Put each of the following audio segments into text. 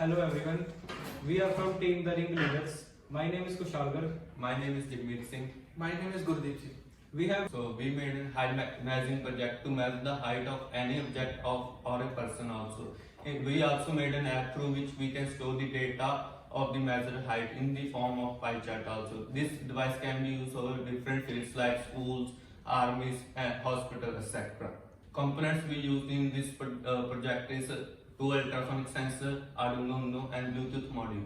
Hello everyone, we are from Team The Ring Leaders. My name is Kushalgar. My name is Jagmeet Singh. My name is Gurdeep Singh. We made a height measuring project to measure the height of any object or a person also. And we also made an app through which we can store the data of the measured height in the form of pie chart also. This device can be used over different fields like schools, armies, and hospitals, etc. Components we used in this project is two ultrasonic sensor, Arduino Uno, and Bluetooth module.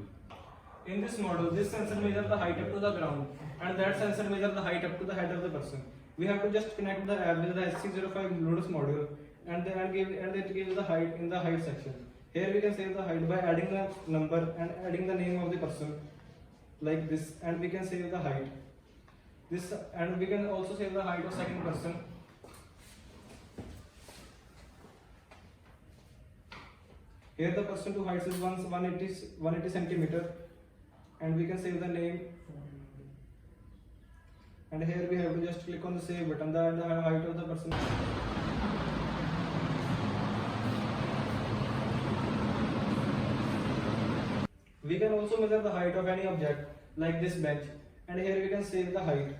In this model, this sensor measures the height up to the ground and that sensor measures the height up to the head of the person. We have to just connect the app with the SC05 Bluetooth module and it gives the height in the height section. Here we can save the height by adding the number and adding the name of the person like this, and we can save the height. And we can also save the height of second person. Here the person to height is 180 centimeter, and we can save the name. And here we have to just click on the save button, the height of the person. We can also measure the height of any object like this bench, and here we can save the height.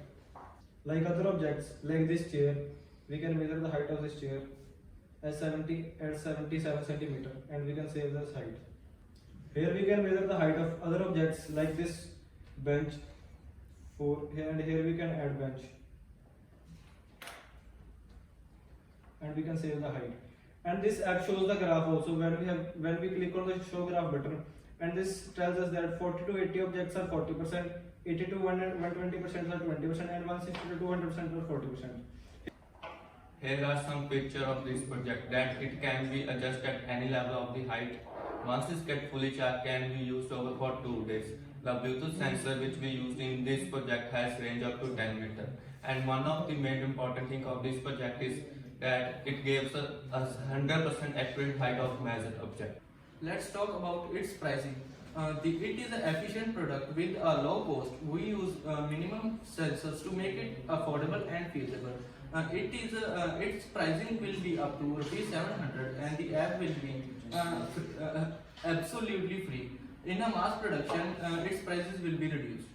Like other objects like this chair, we can measure the height of this chair at 77 centimeter, and we can save this height. Here we can measure the height of other objects like this bench, and here we can add bench, and we can save the height. And this app shows the graph also when we click on the show graph button, and this tells us that 40 to 80 objects are 40%, 80 to 120% are 20%, and 160 to 200% are 40%. Here are some pictures of this project that it can be adjusted at any level of the height. Once it gets fully charged, can be used over for 2 days. The Bluetooth sensor which we used in this project has range up to 10 meters. And one of the main important thing of this project is that it gives us 100% accurate height of measured object. Let's talk about its pricing. It is an efficient product with a low cost. We use minimum sensors to make it affordable and feasible. Its pricing will be up to ₹700, and the app will be absolutely free. In a mass production, its prices will be reduced.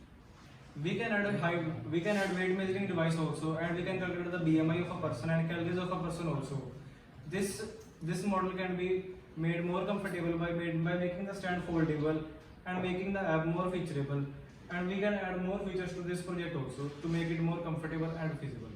We can add weight measuring device also, and we can calculate the BMI of a person and calories of a person also. This model can be made more comfortable by making the stand foldable and making the app more featureable. And we can add more features to this project also to make it more comfortable and feasible.